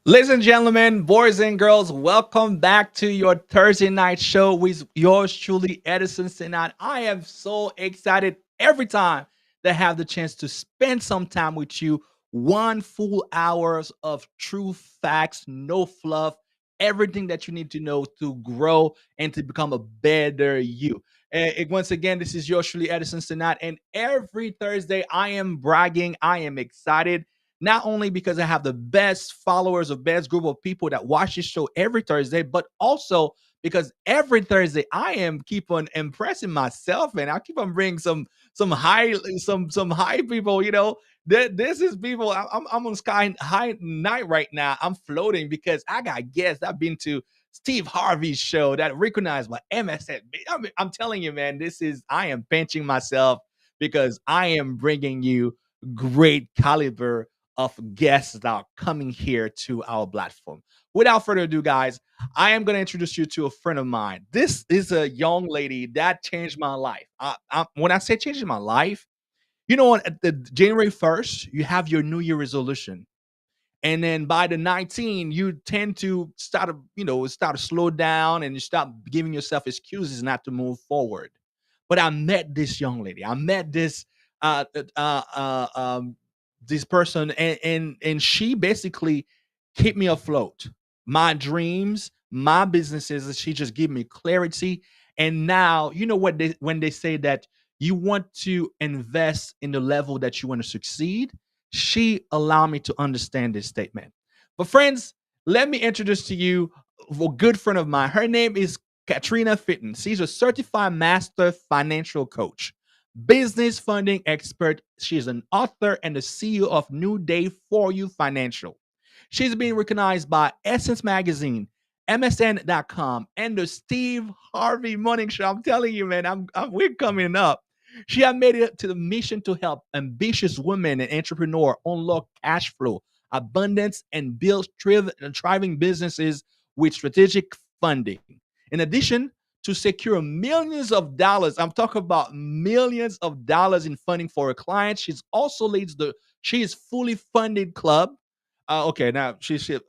Ladies and gentlemen, boys and girls, welcome back to your Thursday night show with yours truly, Edison Sinat. I am so excited every time to have the chance to spend some time with you. 1 full hours of true facts, no fluff, everything that you need to know to grow and to become a better you. Once again, this is yours truly, Edison Sinat, and every Thursday I am bragging, I am excited not only because I have the best followers, the best group of people that watch this show every Thursday, but also because every Thursday I am keep on impressing myself, and I keep on bringing some high some high people. This is people. I'm on sky high night right now. I'm floating because I got guests. I've been to Steve Harvey's show that recognized my MSN. I'm telling you, man, this is I am pinching myself because I am bringing you great caliber of guests that are coming here to our platform. Without further ado, guys, I am going to introduce you to a friend of mine. This is a young lady that changed my life. When I say changing my life, at the January 1st, you have your New Year resolution. And then by the 19, you tend to start to slow down and you start giving yourself excuses not to move forward. But I met this young lady. I met uh, uh, uh, uh, um, this person, and she basically keep me afloat. My dreams, my businesses, and she just give me clarity. And now, you know what when they say that you want to invest in the level that you want to succeed, she allowed me to understand this statement. But friends, let me introduce to you a good friend of mine. Her name is Katrina Fitton. She's a certified master financial coach, business funding expert. She's an author and the CEO of New Day for You Financial. She's been recognized by Essence Magazine, MSN.com, and the Steve Harvey Morning Show. I'm telling you, man, we're coming up. She had made it to the mission to help ambitious women and entrepreneurs unlock cash flow, abundance, and build thriving businesses with strategic funding. In addition to secure millions of dollars, I'm talking about millions of dollars in funding for her clients. She is fully funded club. Okay, now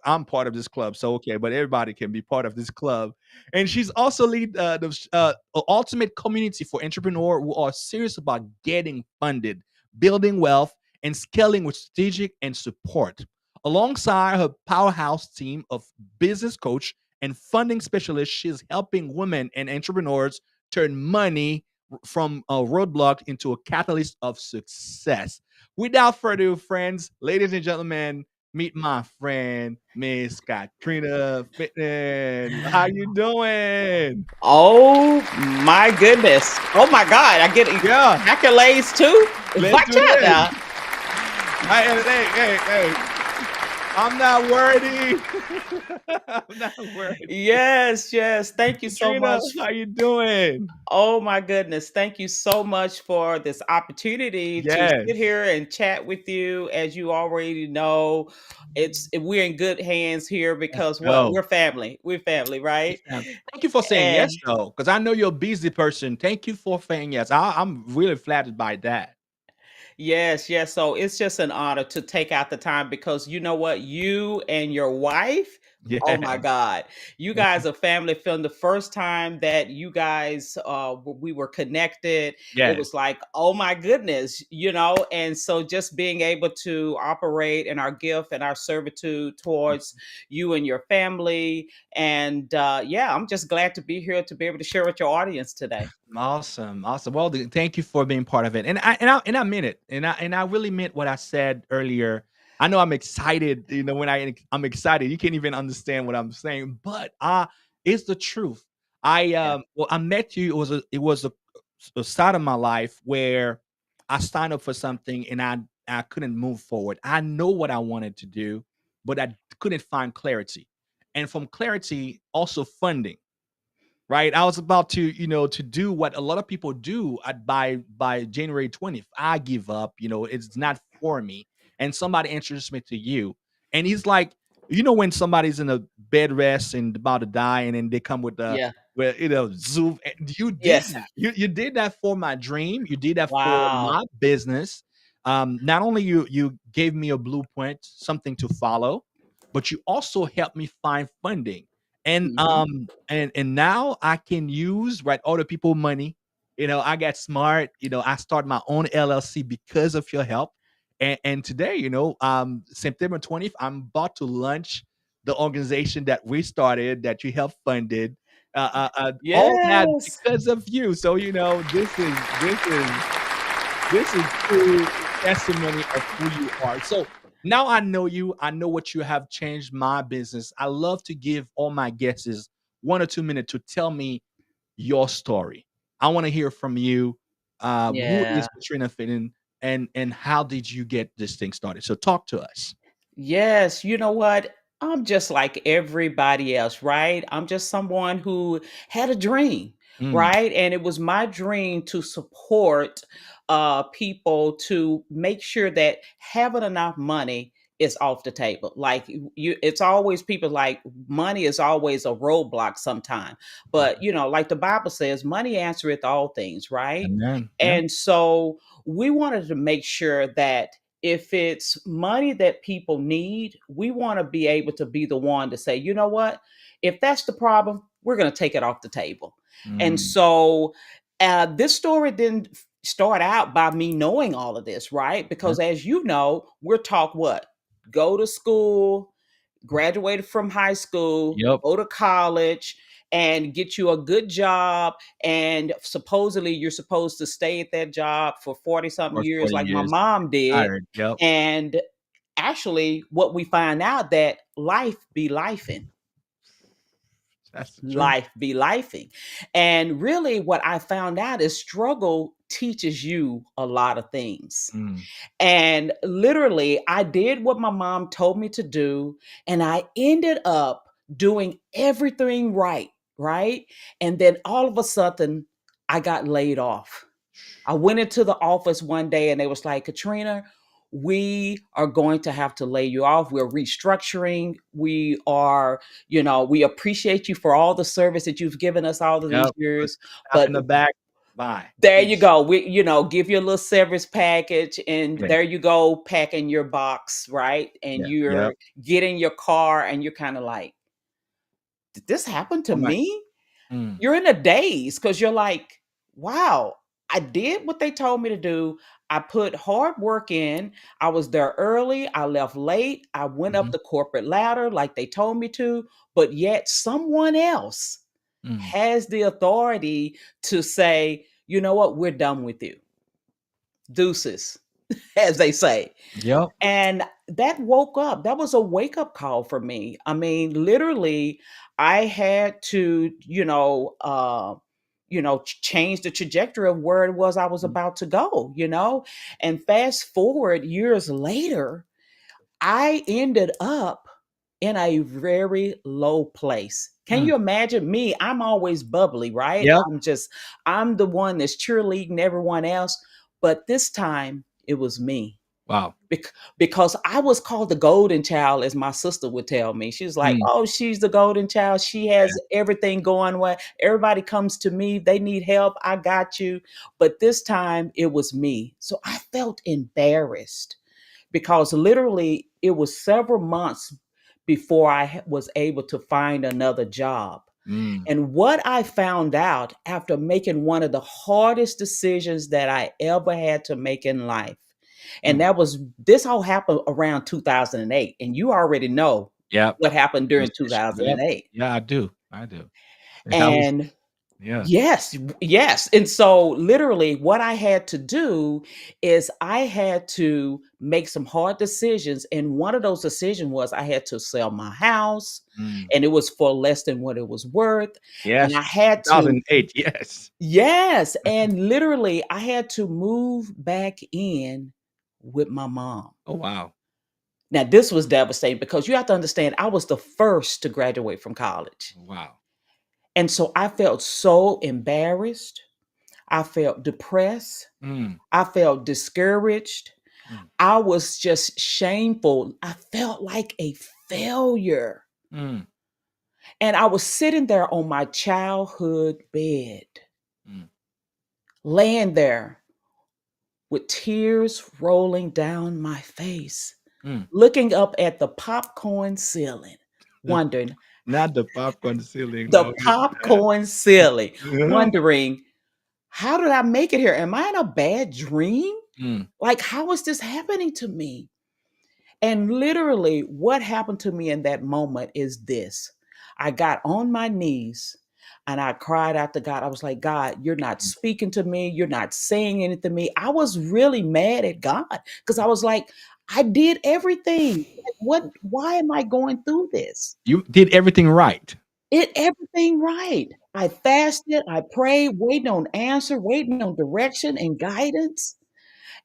I'm part of this club, so okay, but everybody can be part of this club. And she's also lead the ultimate community for entrepreneurs who are serious about getting funded, building wealth, and scaling with strategic and support. Alongside her powerhouse team of business coach and funding specialists, she's helping women and entrepreneurs turn money from a roadblock into a catalyst of success. Without further ado, friends, ladies and gentlemen, meet my friend, Miss Katrina Fitton. How you doing? Oh my goodness. Oh my God. I get Yeah, accolades too. let's Watch do out this. now. Hey, I'm not worthy. I'm not worthy. Yes, yes. Thank you so Katrina, much. how you doing? Oh my goodness. Thank you so much for this opportunity to sit Yes, here and chat with you. As you already know, we're in good hands here let's because what? go. We're family. We're family, right? Thank you for saying yes, And though, because I know you're a busy person. Thank you for saying yes. I'm really flattered by that. yes, yes. So it's just an honor to take out the time because you know what? You and your wife, oh my Yes, God, you guys are family from the first time that you guys we were connected. It yes. was like, oh my goodness, you know, and so just being able to operate in our gift and our servitude towards you and your family. And yeah, I'm just glad to be here to be able to share with your audience today. Awesome, awesome. Well, thank you for being part of it, and I meant it, and I really meant what I said earlier. I know I'm excited. When I'm excited, you can't even understand what I'm saying, but it's the truth. Yeah. I met you. It was a side of my life where I signed up for something and I couldn't move forward. I know what I wanted to do, but I couldn't find clarity, and from clarity, also funding, right? I was about to do what a lot of people do by January 20th. I give up, it's not for me. And somebody introduced me to you. And he's like, when somebody's in a bed rest and about to die, and then they come Yeah. with Zoom. You did Yes. that. You did that for my dream. You did that for Wow. my business. Not only you gave me a blueprint, something to follow, but you also helped me find funding. And Mhm. now I can use, right, other people money. I got smart. I started my own LLC because of your help. And today, September 20th, I'm about to launch the organization that we started, that you helped funded. All that Yes. because of you. So this is true testimony of who you are. So now I know you. I know what you have changed my business. I love to give all my guests 1 or 2 minutes to tell me your story. I want to hear from you. Who Yeah. is Katrina Fitton, and how did you get this thing started? So talk to us. Yes, you know what? I'm just like everybody else, right? I'm just someone who had a dream, Mm, right? And it was my dream to support people to make sure that having enough money is off the table. Like it's always people like money is always a roadblock sometime. But right. like the Bible says, money answereth all things, right? Amen. Yeah. And so we wanted to make sure that if it's money that people need, we want to be able to be the one to say, you know what? If that's the problem, we're going to take it off the table. And Mm, so this story didn't start out by me knowing all of this, right? yeah. Because as you know, we're taught what? Go to school, graduated from high school, Yep. go to college, and get you a good job. And supposedly you're supposed to stay at that job for 40 something For years, 40 like my years. mom did. Tired. Yep. And actually, what we find out that life be lifing. That's the truth. Life be lifing. And really, what I found out is struggle teaches you a lot of things. Mm, And literally, I did what my mom told me to do, and I ended up doing everything right, right? And then all of a sudden, I got laid off. I went into the office one day and they was like, Katrina, we are going to have to lay you off. We're restructuring. We appreciate you for all the service that you've given us all of these yep. years. Tap But in the back. Bye. there you Peace. go. Give you a little severance package, and Yeah. there you go, packing your box, right? And Yeah. Yep. you're getting your car, and you're kind of like, did this happen to Oh my. me? Mm, You're in a daze because you're like, wow, I did what they told me to do. I put hard work in. I was there early. I left late. I went up mhm, the corporate ladder like they told me to, but yet someone else mm. has the authority to say, you know what, we're done with you. Deuces, as they say. Yep. And that woke up. That was a wake up call for me. I mean, literally, I had to, change the trajectory of where it was I was Mm, about to go. And fast forward years later, I ended up in a very low place. Can mm. you imagine me? I'm always bubbly, right? Yep. I'm the one that's cheerleading everyone else. But this time it was me. Wow. Because I was called the golden child, as my sister would tell me. She's like, Mm, oh, she's the golden child. She has everything going well. Everybody comes to me. They need help. I got you. But this time it was me. So I felt embarrassed because literally it was several months before I was able to find another job. mm, And what I found out after making one of the hardest decisions that I ever had to make in life, and mm. this all happened around 2008. And you already know Yep. what happened during Recession. Yep. 2008. Yeah, I do. I do. That was And yeah. yes, yes. And so literally what I had to do is I had to make some hard decisions. And one of those decisions was I had to sell my house, Mm. and it was for less than what it was worth. And Yes. I had to, 2008. Yes. yes. And literally I had to move back in with my mom. Oh, wow. Now, this was devastating because you have to understand, I was the first to graduate from college. Wow. And so I felt so embarrassed. I felt depressed. Mm, I felt discouraged. mm, I was just shameful. I felt like a failure. mm, And I was sitting there on my childhood bed, mm. laying there with tears rolling down my face. Mm. looking up at the popcorn ceiling, The wondering not the popcorn ceiling, the no, it's popcorn ceiling, yeah. wondering, how did I make it here? Am I in a bad dream? Mm, Like, how is this happening to me? And literally, what happened to me in that moment is this: I got on my knees and I cried out to God. I was like, God, you're not mm, speaking to me. You're not saying anything to me. I was really mad at God because I was like, I did everything. Like, why am I going through this? you did everything right. It everything right. I fasted, I prayed, waiting on answer, waiting on direction and guidance.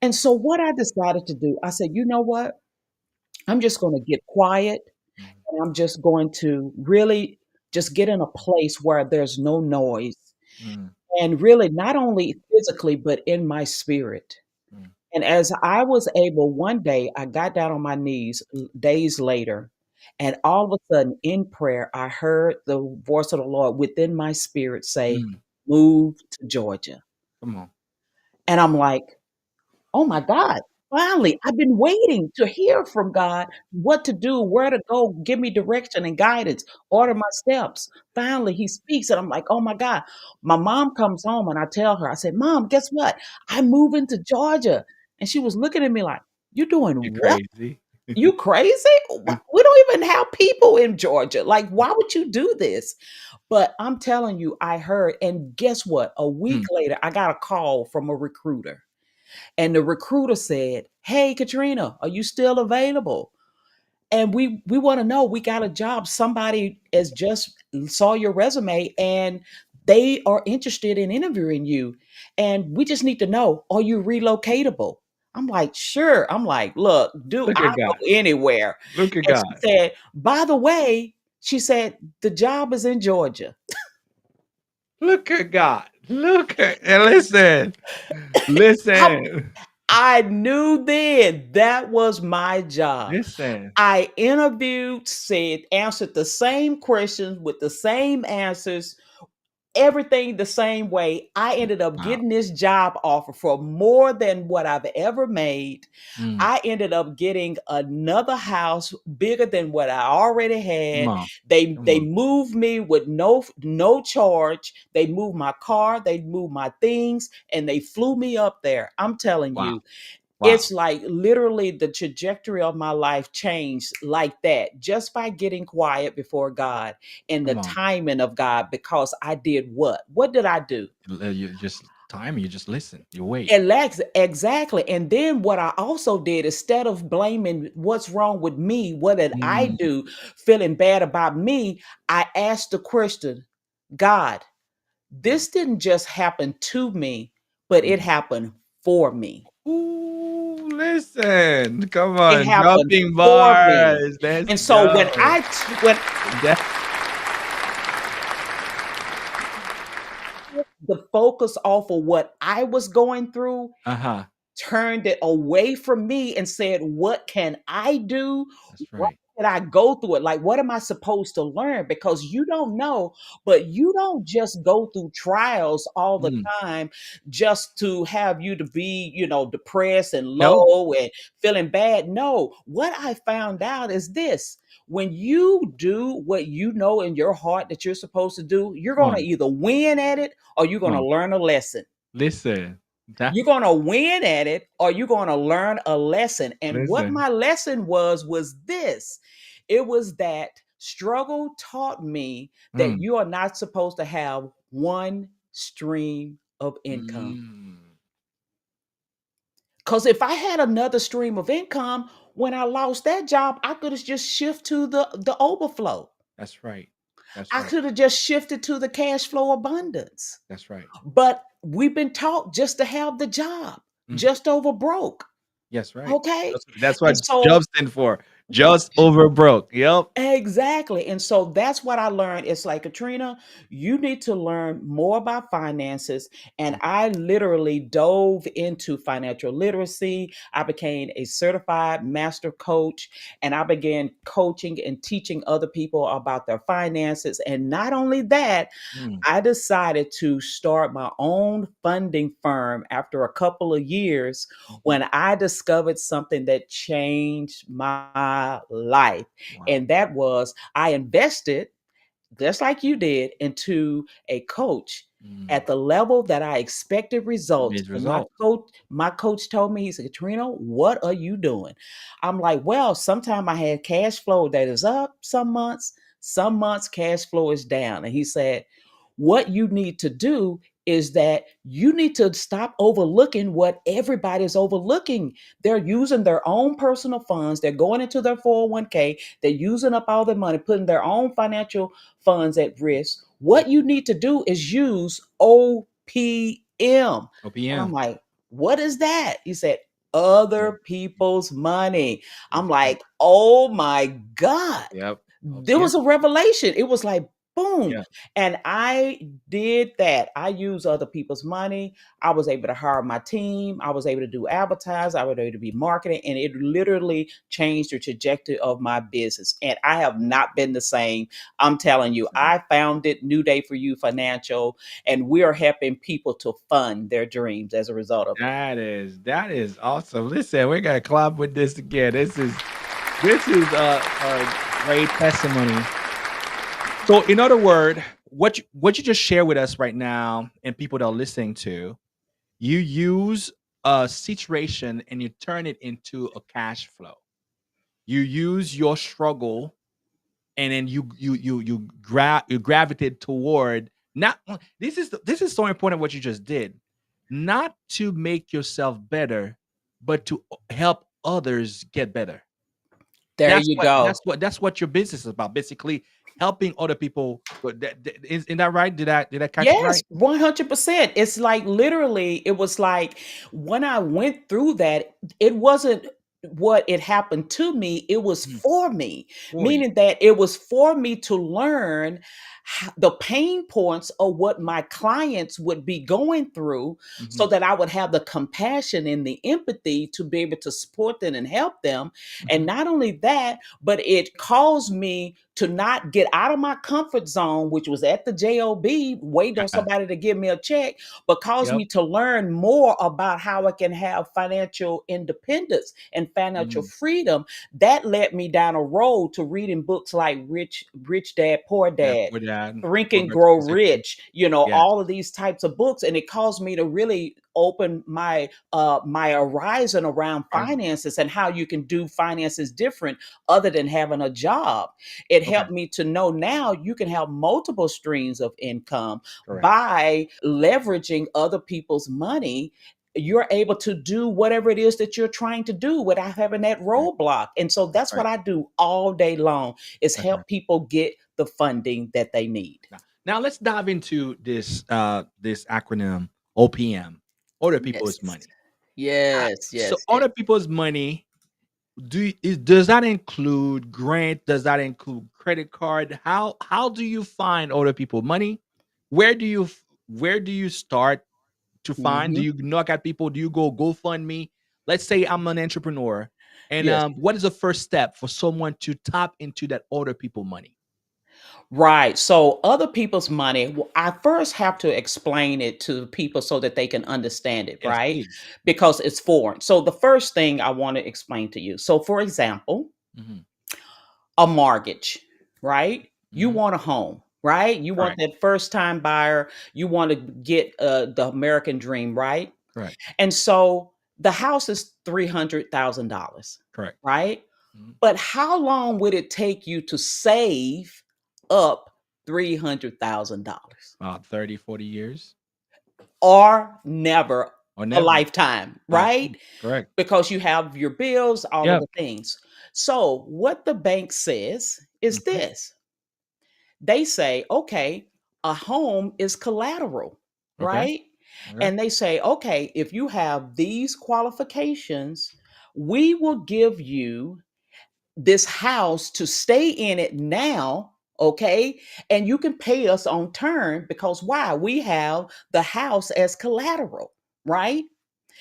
And so what I decided to do, I said, you know what? I'm just going to get quiet Mm, and I'm just going to really just get in a place where there's no noise mm, and really not only physically, but in my spirit. mm, And as I was able, one day I got down on my knees days later, and all of a sudden in prayer, I heard the voice of the Lord within my spirit say, mm. move to Georgia. Come on. And I'm like, oh my God, finally, I've been waiting to hear from God what to do, where to go, give me direction and guidance, order my steps. Finally, He speaks, and I'm like, oh my God. My mom comes home, and I tell her, I said, Mom, guess what? I'm moving to Georgia. And she was looking at me like, you doing You're what? crazy. You crazy? We don't even have people in Georgia. Like, why would you do this? But I'm telling you, I heard, and guess what? A week Mm, later, I got a call from a recruiter. And the recruiter said, "Hey, Katrina, are you still available? And we want to know, we got a job. Somebody has just saw your resume and they are interested in interviewing you. And we just need to know, are you relocatable?" I'm like, sure. I'm like, look, do look I at go God. anywhere? Look at And she God. said, by the way, she said, the job is in Georgia. Look at God. Look at and listen. I Listen. I knew then that was my job. Listen. I interviewed, said, answered the same questions with the same answers, everything the same way. I ended up Wow. getting this job offer for more than what I've ever made. Mm, I ended up getting another house bigger than what I already come had. on. Come They on. moved me with no charge. They moved my car, they moved my things, and they flew me up there. I'm telling Wow. you, Wow. it's like literally the trajectory of my life changed like that just by getting quiet before God and the Come on. timing of God because I did what? What did I do? You just time, you just listen. You wait. Exactly. And then what I also did, instead of blaming what's wrong with me, what did I Mm, do, feeling bad about me, I asked the question, God, mm, this didn't just happen to me, but it mm. happened for me. Ooh, listen. Come It on. happened Dropping for me. bars. Let's And so when go. when That the focus off of what I was going through, uh-huh. turned it away from me and said, what can I do? That's What right. can I go through it? Like, what am I supposed to learn? Because you don't know, but you don't just go through trials all the Mm. time just to have you to be, depressed and No. low and feeling bad. No, what I found out is this: when you do what you know in your heart that you're supposed to do, you're Come going to on. either win at it or you're Come going to on. learn a lesson. Listen. That You're going to win at it or you're going to learn a lesson. And what listen. my lesson was this: it was that struggle taught me that Mm. you are not supposed to have one stream of income. Mm. Because if I had another stream of income, when I lost that job, I could have just shifted to the overflow. That's right. That's I right. could have just shifted to the cash flow abundance. That's right. But we've been taught just to have the job, Mhm. just over broke. Yes, right. Okay. That's And what so jobs stand for. Just over broke. Yep. Exactly. And so that's what I learned. It's like, Katrina, you need to learn more about finances. And I literally dove into financial literacy. I became a certified master coach, and I began coaching and teaching other people about their finances. And not only that, Mm, I decided to start my own funding firm after a couple of years mhm. when I discovered something that changed my life. Wow. And that was I invested just like you did, into a coach Mm. at the level that I expected results. Mid And result. my coach told me, he said, Katrina, what are you doing? I'm like, well, sometimes I had cash flow that is up some months cash flow is down. And he said, what you need to do is that you need to stop overlooking what everybody's overlooking. They're using their own personal funds, they're going into their 401k, they're using up all their money, putting their own financial funds at risk. What you need to do is use OPM. And I'm OPM. like, what is that? He said, Yeah. other people's money. I'm OPM. like, oh my God. Yep. There OPM. was a revelation. It was like, boom. Yeah. And I did that. I use other people's money. I was able to hire my team. I was able to do advertise. I was able to be marketing. And it literally changed the trajectory of my business. And I have not been the same. I'm telling you, Same. I founded New Day for You Financial, and we are helping people to fund their dreams as a result of it. That is awesome. Listen, we're gonna clap with this again. This is a great testimony. So, in other word, what you just share with us right now, and people that are listening to, you use a situation and you turn it into a cash flow. You use your struggle, and then you gravitate toward not this is so important what you just did, not to make yourself better, but to help others get better. There That's you what go. that's what that's what your business is about, basically helping other people. But isn't that right? Did I catch it Yes, right? 100%. It's like literally, it was like when I went through that, it wasn't what it happened to me, it was Mhm. for me. For you. Meaning that it was for me to learn the pain points of what my clients would be going through so Mhm, that I would have the compassion and the empathy to be able to support them and help them. And mhm. not only that, but it caused me to not get out of my comfort zone, which was at the job waiting on somebody to give me a check, but caused Yep. me to learn more about how I can have financial independence and financial Mm. freedom. That led me down a road to reading books like Rich Dad Poor Yeah, Dad, for that. Think and Robert Grow Kiyosaki. Rich, Yes. all of these types of books. And it caused me to really open my horizon around Present. finances and how you can do finances different other than having a job. It Okay. helped me to know now you can have multiple streams of income Correct. by leveraging other people's money. You're able to do whatever it is that you're trying to do without having that Right. roadblock. And so That's that's right. what I do all day long is That's right. help people get the funding that they need. Now let's dive into this acronym OPM, other people's Yes. money. Yes, So yes, yes. other people's money, does that include grant? Does that include credit card? How do you find other people money? Where do you start to find? Do Mhm. you knock at people? Do you go GoFundMe? Let's say I'm an entrepreneur, and Yes. what is the first step for someone to tap into that other people money? Right. So other people's money, I first have to explain it to people so that they can understand it, Yes, right? please. Because it's foreign. So the first thing I want to explain to you. So for example, Hmm. a mortgage, right? You Hmm. want a home, right? You want Correct. that first time buyer, you want to get the American dream, right? Correct. And so the house is $300,000, Correct. right? Mhm. But how long would it take you to save up $300,000? 30, 40 years Or never, or a never. lifetime, right? Lifetime. Correct. Because you have your bills, all of Yep. the things. So, what the bank says is Mhm. this: they say, okay, a home is collateral, Okay. right? Okay. And they say, okay, if you have these qualifications, we will give you this house to stay in it now, okay? And you can pay us on term because why? We have the house as collateral, right?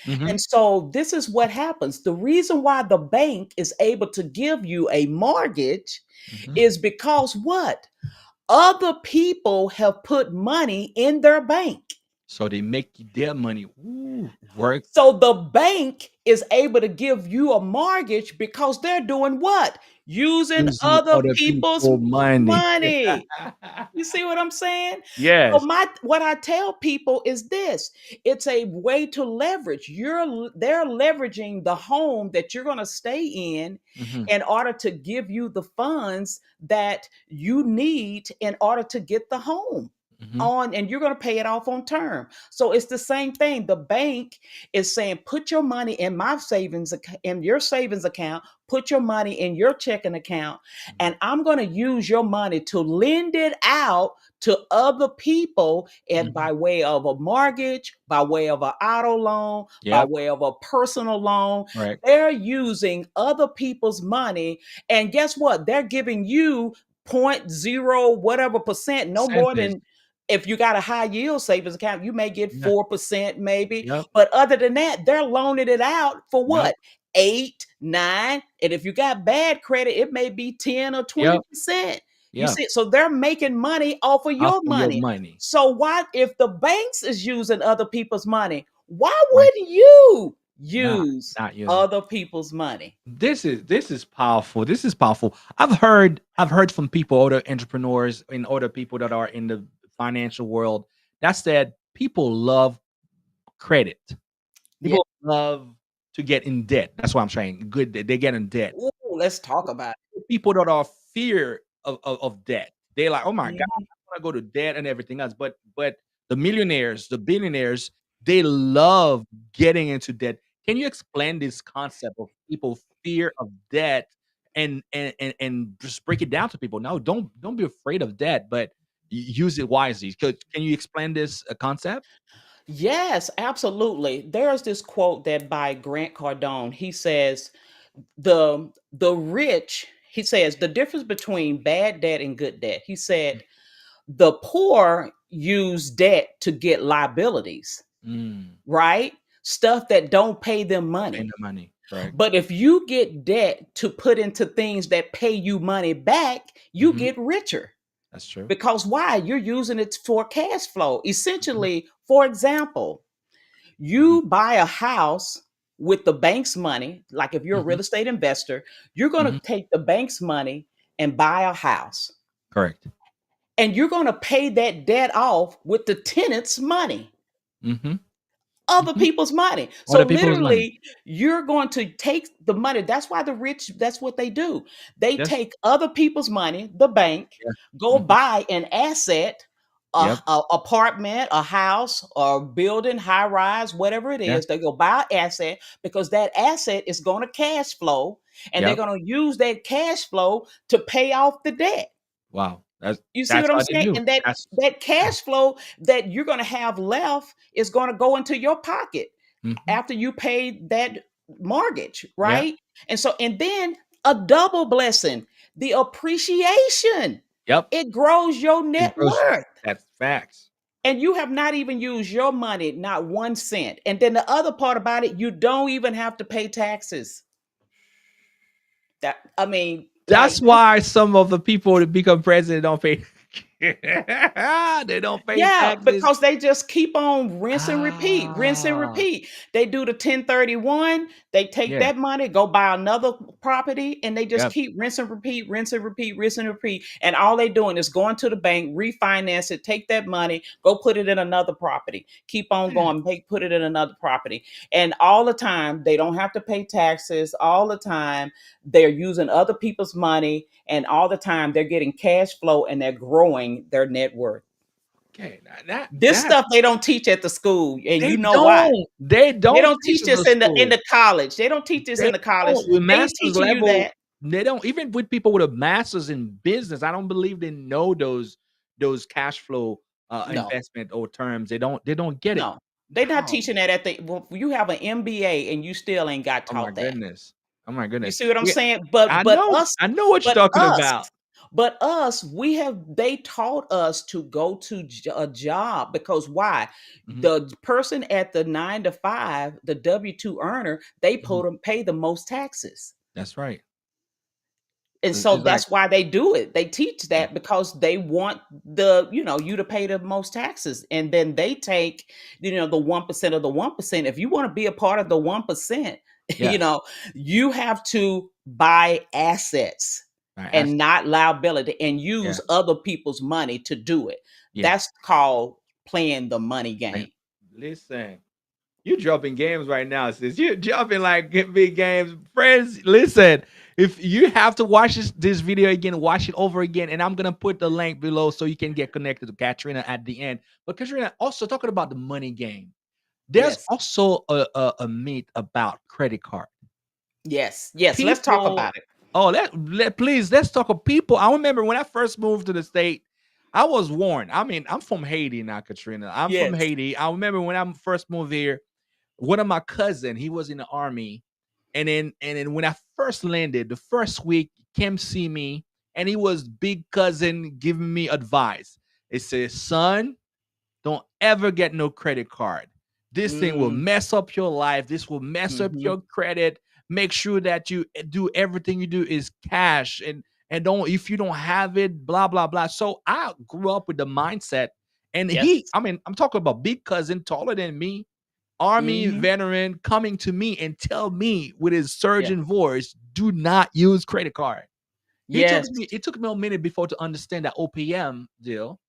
Mhm. And so this is what happens. The reason why the bank is able to give you a mortgage Mhm. is because what? Other people have put money in their bank. So they make their money ooh, work So the bank is able to give you a mortgage because they're doing what? Using using other other people's people money. money. You see what I'm saying? So Yes. my what I tell people is this: it's a way to leverage. They're leveraging the home that you're going to stay Mhm. in order to give you the funds that you need in order to get the home Mhm. on, and you're going to pay it off on term. So it's the same thing. The bank is saying, put your money in my savings account, in your savings account, put your money in your checking account, Mhm. and I'm going to use your money to lend it out to other people and Mhm. by way of a mortgage, by way of an auto loan, by Yep. way of a personal loan. Right. They're using other people's money, and guess what? They're giving you point zero whatever percent, no more Percentage. than, if you got a high yield savings account, you may get Yeah. 4% maybe. Yep. But other than that, they're loaning it out for Yep. what? 8, 9. And if you got bad credit, it may be 10 or Yep. 20%. You Yep. see, so they're making money off of Off your of your money. money. So why, if the banks is using other people's money, why Why wouldn't you not use not using other people's money? this is powerful. This is powerful. I've heard from people, other entrepreneurs and other people that are in the financial world that said people love credit. Yeah. People love to get in debt. That's what I'm saying. Good, they get in debt. Ooh, let's talk about People that are fear of debt. They're like, "Oh my god, it. I wanna go to debt and everything else." But the millionaires, the billionaires, they love getting into debt. Can you explain this concept of people fear of debt and just break it down to people? No, don't be afraid of debt, but use it wisely. Can you explain this, concept? Yes, absolutely. There's this quote that by Grant Cardone. He says, the rich, he says, the difference between bad debt and good debt. He said, the poor use debt to get liabilities, Mm, right? Stuff that don't pay them paying money. the money, correct. But if you get debt to put into things that pay you money back, you Mhm, get richer. that's true. Because why? You're using it for cash flow. Mhm, Essentially, for example, mhm, you buy a house with the bank's money, like if you're a mhm, real estate investor, you're going to mhm, take the bank's money and buy a house. correct. And you're going to pay that debt off with the tenant's money, Mhm, other mhm. people's money. So Other people's money. literally, you're going to take the money. That's why the rich, that's what they do. They Yes. take other people's money, the bank, Yeah. go Mhm. buy an asset, Yep. a apartment, a house, or building, high rise, whatever it Yeah. is. They go buy an asset because that asset is going to cash flow, and they're Yep. going to use that cash flow to pay off the debt. Wow. That's You see that's what I'm how they saying? do. And that That's that yeah. cash flow that you're going to have left is going to go into your pocket Mhm. after you pay that mortgage, Yeah. right? And so, and then a double blessing, the appreciation. Yep. It grows your It net grows worth. that's facts. And you have not even used your money, not 1 cent. And then the other part about it, you don't even have to pay taxes. That, I mean, like That's this. why some of the people that become president don't pay they don't pay Yeah, taxes. because they just keep on rinse and repeat, rinse and Ah. repeat. They do the 1031, they take Yeah. that money, go buy another property, and they just Yep. keep rinse and repeat, rinse and repeat, rinse and repeat. And all they doing is going to the bank, refinance it, take that money, go put it in another property. Keep on Yeah. going, put it in another property. And all the time, they don't have to pay taxes. All the time, they're using other people's money, and all the time they're getting cash flow and they're growing their net worth. Okay. That This that stuff they don't teach at the school, and they you know why. don't. They They don't don't teach teach in the this in school. the college. They don't teach this They in the college. don't. With They ain't master's teaching you level, that. they don't even with people with a master's in business, I don't believe they know those cash flow, No, investment or terms. They don't get it. no. They're not How? teaching that at the well, you have an MBA and you still ain't got Oh my taught that. goodness. Oh my You goodness. see what I'm Yeah, saying? But but us, I know what you're but talking us, about. we have they taught us to go to a job because why? Mhm, The person at the 9 to 5, the W-2 earner, they mhm. pay the most taxes. That's right. And so It's like that's why they do it. They teach yeah, that because they want you to pay the most taxes. And then they take, the 1% of the 1%. If you want to be a part of the 1%, you yes, know, you have to buy assets my and assets. not liability and use Yes, other people's money to do it. yes. That's called playing the money Man, game. listen, you dropping games right now, sis. You dropping like big games. Friends, listen. If you have to watch this video again, watch it over again, and I'm gonna put the link below so you can get connected to Katrina at the end. But Katrina, also talking about the money game, there's Yes. also a myth about credit card. Yes. Yes. Let's talk People, about it. oh, please let's talk of people. I remember when I first moved to the state, I was warned. I mean, I'm from Haiti now, Katrina. I'm from Yes. Haiti. I remember when I first moved here, one of my cousin, he was in the army, and then when I first landed, the first week, he came see me, and he was big cousin giving me advice. It says, son, don't ever get no credit card. This thing will Mm, mess up your life. This will mess up hmm. your credit. Make sure that you do everything you do is cash, and don't, if you don't have it, blah blah blah. So I grew up with the mindset, and Yes. I mean, I'm talking about big cousin, taller than me, army Hmm. veteran, coming to me and tell me with his Yeah. surgeon voice, do not use credit card. Yes. It took me a minute before to understand that OPM deal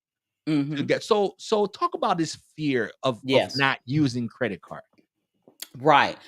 to Hmm. get. So talk about this fear of Yes. not using credit card. Right.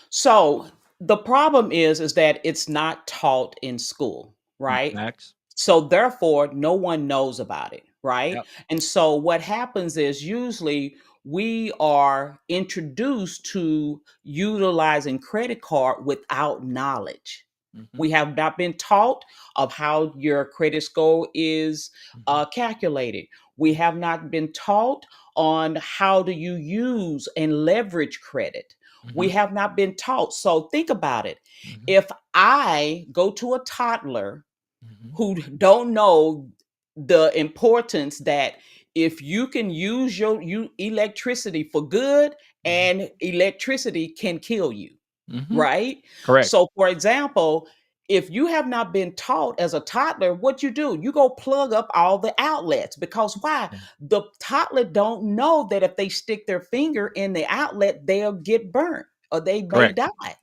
So the problem is that it's not taught in school, right? Facts. So therefore, no one knows about it, right? Yep. And so what happens is usually we are introduced to utilizing credit card without knowledge. Mhm, We have not been taught of how your credit score is mhm, calculated. We have not been taught on how do you use and leverage credit. We mhm, have not been taught. So think about it. mhm, If I go to a toddler mhm, who don't know the importance that if you can use your electricity for good mhm, and electricity can kill you, mhm. right? Correct. So for example, if you have not been taught as a toddler, what you do, you go plug up all the outlets because why? Yeah. The toddler don't know that if they stick their finger in the outlet, they'll get burnt or they may Correct. die.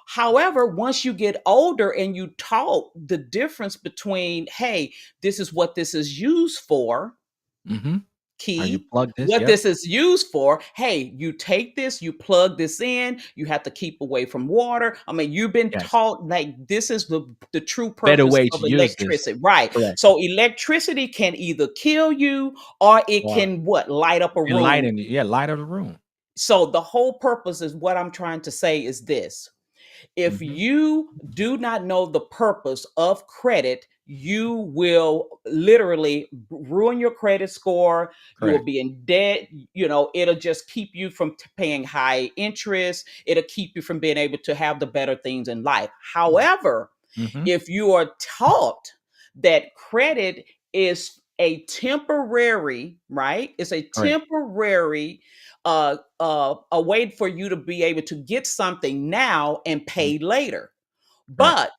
However, once you get older and you taught the difference between, hey, this is what this is used for, Mhm. How you key, plug this? what Yep. this is used for, hey, you take this, you plug this in, you have to keep away from water. I mean, you've been Yes. taught like this is the true Better purpose way of to use this. electricity, right? Correct. So electricity can either kill you or it Or can what light up a room. enlighten, yeah, light of the room. So the whole purpose is what I'm trying to say is this: if Mhm. you do not know the purpose of credit, you will literally ruin your credit score. You will Correct. be in debt. It'll just keep you from paying high interest. It'll keep you from being able to have the better things in life. Mhm. However, Mhm. if you are taught that credit is a temporary, right? It's a Correct. temporary a way for you to be able to get something now and Mhm. pay later. Correct. But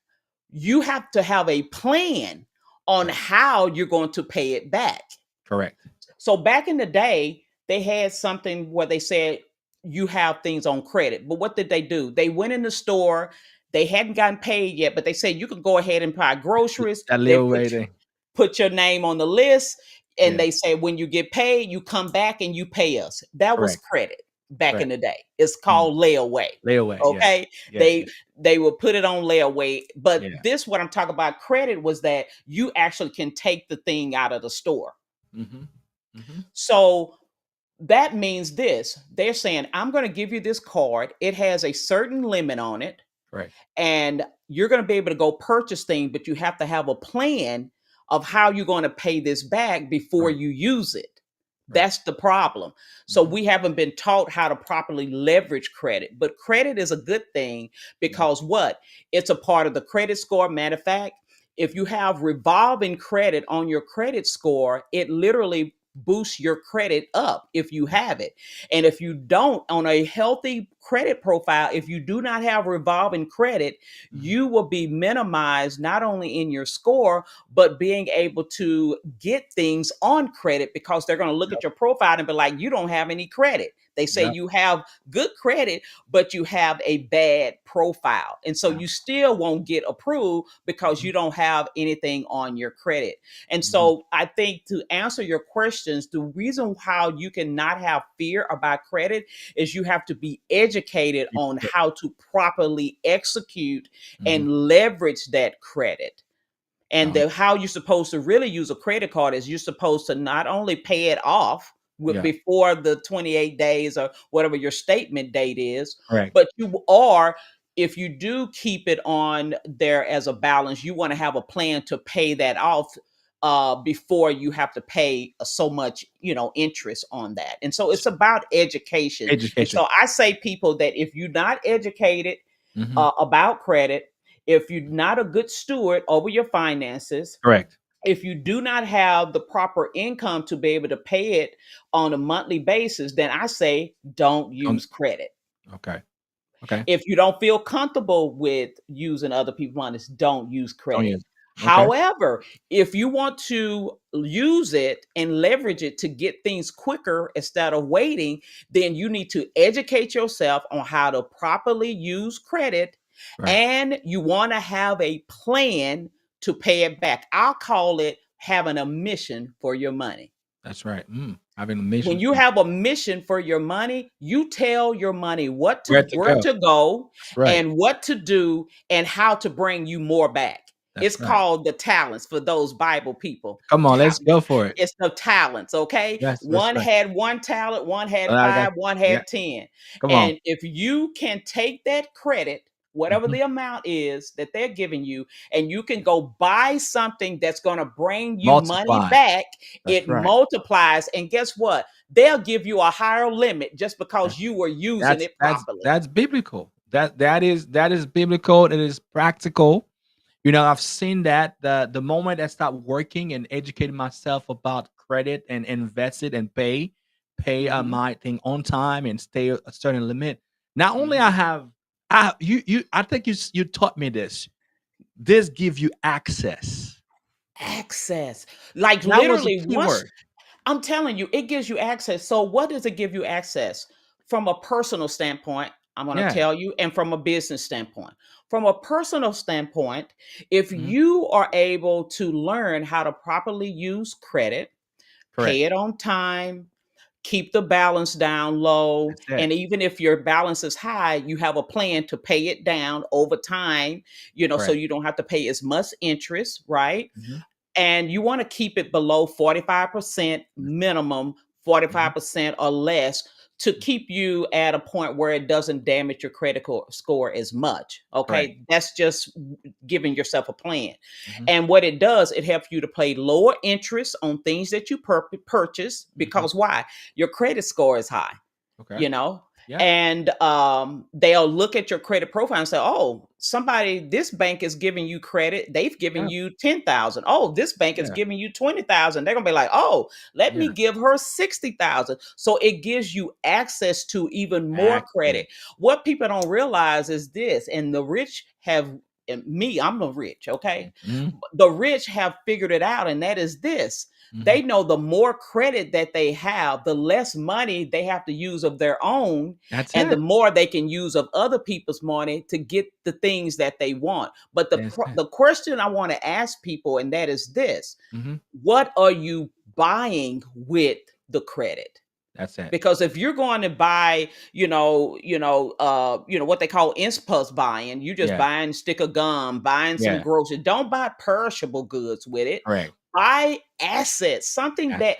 you have to have a plan on Correct. how you're going to pay it back. Correct. So back in the day, they had something where they said you have things on credit. But what did they do? They went in the store, they hadn't gotten paid yet, but they said you can go ahead and buy groceries. That They little put way there. put your name on the list, and Yeah. they say when you get paid, you come back and you pay us. That was Correct. credit back in Correct. the day. It's Mm. called layaway. Layaway. Yeah. Okay. Yeah. They Yeah. they will put it on layaway. But Yeah. this what I'm talking about credit was that you actually can take the thing out of the store. Mhm. Mhm. So that means this. They're saying, I'm going to give you this card. It has a certain limit on it, Correct. and you're going to be able to go purchase things, but you have to have a plan of how you're going to pay this back before Correct. you use it. Right. That's the problem. So Mhm. we haven't been taught how to properly leverage credit. But credit is a good thing Mhm. because what? It's a part of the credit score. Matter of fact, if you have revolving credit on your credit score, it literally boosts your credit up if you Right. have it. And if you don't, on a healthy credit profile, if you do not have revolving credit, Mhm. you will be minimized not only in your score, but being able to get things on credit because they're going to look Yep. at your profile and be like, you don't have any credit. They say Yep. you have good credit, but you have a bad profile. And so Yeah. you still won't get approved because Mhm. you don't have anything on your credit. And Mhm. so I think to answer your questions, the reason how you cannot have fear about credit is you have to be educated You on put how to properly execute Mhm. and leverage that credit. And Um, the how you're supposed to really use a credit card is you're supposed to not only pay it off yeah. before the 28 days or whatever your statement date is, Correct. but you are, if you do keep it on there as a balance, you want to have a plan to pay that off before you have to pay so much, interest on that. And so it's about education. And Education. so I say people that if you're not educated Mhm. about credit, if you're not a good steward over your finances, Correct. if you do not have the proper income to be able to pay it on a monthly basis, then I say don't Um, use credit. okay. Okay. If you don't feel comfortable with using other people's money, don't use Don't credit. use Okay. However, if you want to use it and leverage it to get things quicker instead of waiting, then you need to educate yourself on how to properly use credit, Right. and you want to have a plan to pay it back. I'll call it having a mission for your money. That's right. Having a mission When you for have a mission for your money, you tell your money where to where go. to go That's right. and what to do and how to bring you more back. That's It's right. called the talents for those Bible people. Come on, let's go for it. It's the talents, okay? Yes, that's One right. had one talent, one had I got five, one Yeah, had 10. come on. And if you can take that credit, whatever Mhm. the amount is that they're giving you, and you can go buy something that's going to bring you money Multiply. back, That's it right. multiplies. And guess what? They'll give you a higher limit just That because you were using that's it that's properly. that's biblical. That is biblical. It is practical. I've seen that the moment I start working and educating myself about credit and invest it and pay Mhm. my thing on time and stay a certain limit. Not only I Mhm. have I think you taught me this. This give you access. Access. Like That was a literally key once word. I'm telling you, it gives you access. So, what does it give you access? From a personal standpoint, I'm going to Yeah. tell you, and from a business standpoint. From a personal standpoint, if Mhm. you are able to learn how to properly use credit, Correct. pay it on time, keep the balance down low, That's it. and even if your balance is high, you have a plan to pay it down over time, so Correct. you don't have to pay as much interest, right? Mhm. And you want to keep it below 45% minimum, Mhm. 45% or less, to keep you at a point where it doesn't damage your credit score as much. Correct. Okay, that's just giving yourself a plan. Mhm. And what it does, it helps you to pay lower interest on things that you purchase, Mhm. because why? Your credit score is high, Okay. you know Yeah. and they'll look at your credit profile and say, oh, somebody, this bank is giving you credit, they've given Yeah. you 10,000. Oh, this bank is Yeah. giving you 20,000. They're gonna be like, oh, let Yeah. me give her 60,000. So it gives you access to even more Access. credit. What people don't realize is this, and the rich have, and me, I'm the rich, okay? Mhm. The rich have figured it out, and that is this: Mhm. they know the more credit that they have, the less money they have to use of their own, That's and the it. more they can use of other people's money to get the things that they want. But That's it. the question I want to ask people, and that is this: Mhm. what are you buying with the credit? That's it. Because if you're going to buy, what they call impulse buying, you just Yeah. buying a stick of gum, buying some Yeah. groceries. Don't buy perishable goods with it. Correct. Buy assets, something That's that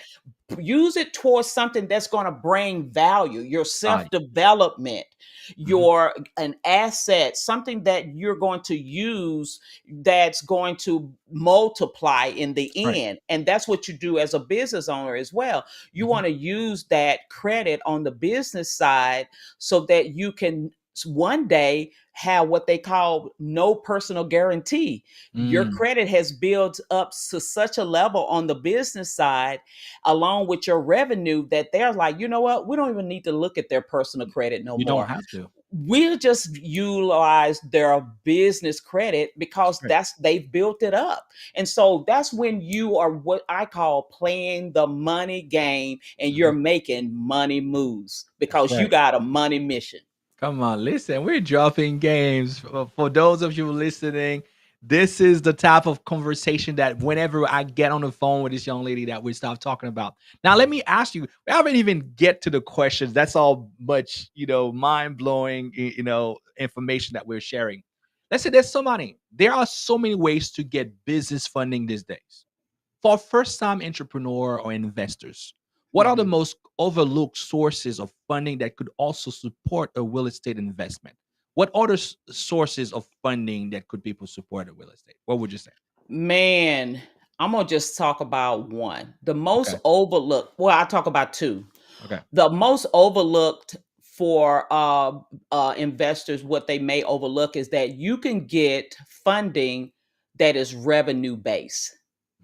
it. use it towards something that's going to bring value, your Ah, self-development, mhm, your an asset, something that you're going to use that's going to multiply in the right. end. And that's what you do as a business owner as well. You Mhm, want to use that credit on the business side so that you can one day have what they call no personal guarantee. Your mm. credit has built up to such a level on the business side along with your revenue that they're like, you know what? We don't even need to look at their personal credit no You don't more. have to. We'll just utilize their business credit That's because right. that's they've built it up. And so that's when you are what I call playing the money game and Mhm, you're making money moves that's because you right. got a money mission. Come on, listen, we're dropping games. For those of you listening, this is the type of conversation that whenever I get on the phone with this young lady that we start talking about. Now, let me ask you, we haven't even get to the questions. That's all much, mind-blowing, information that we're sharing. Let's say there are so many ways to get business funding these days. For first-time entrepreneur or investors, what are the Mhm. most overlooked sources of funding that could also support a real estate investment? What other sources of funding that could people support a real estate? What would you say? Man, I'm gonna just talk about one. The most Okay. overlooked, well, I talk about two. Okay. The most overlooked for investors, what they may overlook is that you can get funding that is revenue based.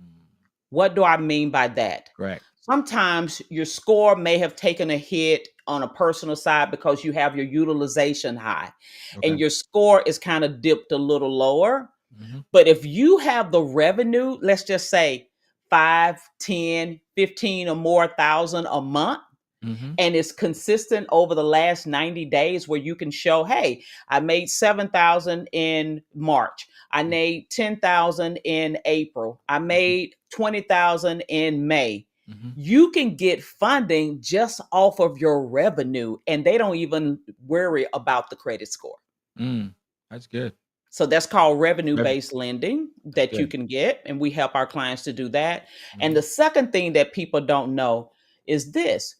Mm, What do I mean by that? correct. Sometimes your score may have taken a hit on a personal side because you have your utilization high Okay. and your score is kind of dipped a little lower. Mhm. But if you have the revenue, let's just say 5, 10, 15, or more thousand a month, Mhm. and it's consistent over the last 90 days where you can show, hey, I made 7,000 in March. I Mm, made 10,000 in April. I mhm. made 20,000 in May. Mhm. You can get funding just off of your revenue and they don't even worry about the credit score. Mm. That's good. So that's called revenue Rev based lending That's that you good. can get. And we help our clients to do that. And Mhm. the second thing that people don't know is this: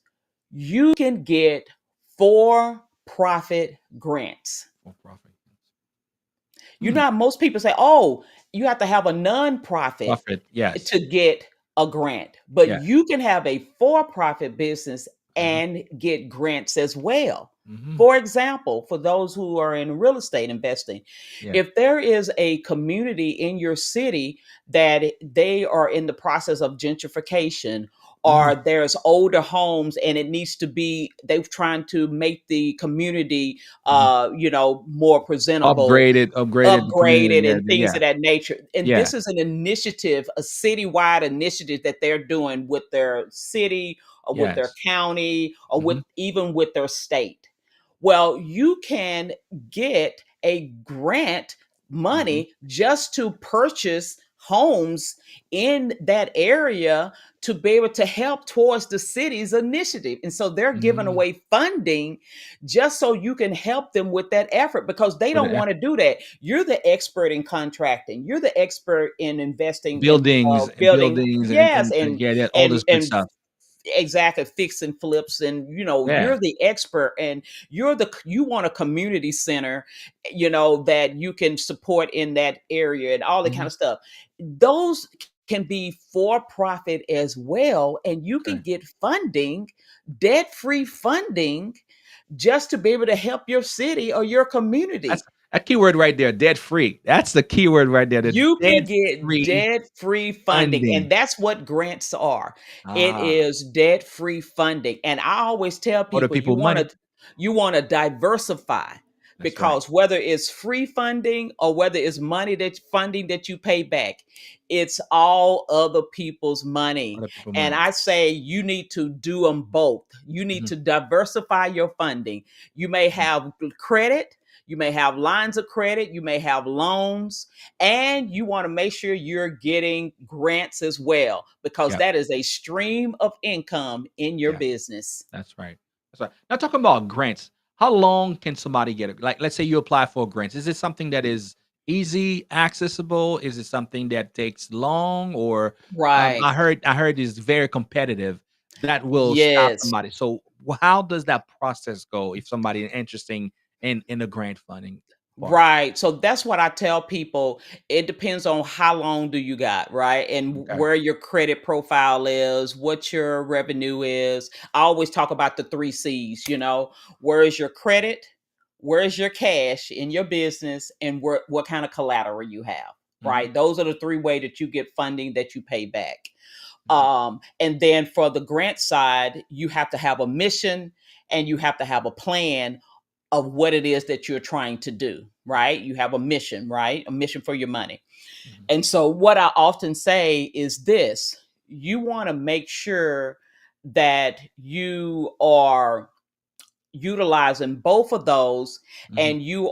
you can get for profit grants. For profit. You Hmm. know, how most people say, oh, you have to have a nonprofit Profit. Yes. to get a grant, but Yes. you can have a for profit business Uh-huh. and get grants as well. Mhm. For example, for those who are in real estate investing, Yeah. if there is a community in your city that they are in the process of gentrification, Mhm. or there's older homes and it needs to be, they're trying to make the community Mhm. more presentable, Upgraded the community. upgraded Yeah. and things Yeah. of that nature. And Yeah. this is an initiative, a citywide initiative that they're doing with their city or with their Yes. county or with Mhm. even with their state. Well, you can get a grant Mhm. money just to purchase homes in that area to be able to help towards the city's initiative. And so they're giving Mm. away funding just so you can help them with that effort because they For don't the want to do that. You're the expert in contracting. You're the expert in investing in buildings and building. buildings Yes, and yeah, that all and this good and stuff. exactly fix and flips, and Yeah. you're the expert, and you want a community center, that you can support in that area and all that kind Mhm. of stuff. Those can be for profit as well, and you can Okay. get funding, debt free funding, just to be able to help your city or your That's community. a keyword right there, debt free. That's the keyword right there, the You can debt get free debt-free funding, and funding. that's what grants are. It Ah, is debt-free funding, and I always tell other people people money. you wanna diversify, That's right. because whether it's free funding or whether it's money that funding that you pay back, it's all other people's money, Other people and money. I say you need to do them both. You need Mhm, to diversify your funding. You may mhm. have credit, you may have lines of credit, you may have loans, and you want to make sure you're getting grants as well, because Yeah, that is a stream of income in your yeah, business. that's right. That's right. Now talking about grants, how long can somebody get it? Like, let's say you apply for grants. Is it something that is easy, accessible? Is it something that takes long? Or Right. I heard it's very competitive. that will stop Yes. somebody. So how does that process go if somebody is interesting in the grant funding part? Right. So that's what I tell people. It depends on how long do you got, right? And Okay. where your credit profile is, what your revenue is. I always talk about the 3 C's. Where is your credit? Where is your cash in your business? And what kind of collateral you have, Mhm, right? Those are the 3 way that you get funding that you pay back. mhm, And then for the grant side, you have to have a mission and you have to have a plan of what it is that you're trying to do, right? You have a mission, right? A mission for your money. mhm, And so, what I often say is this: you want to make sure that you are utilizing both of those, mhm, and you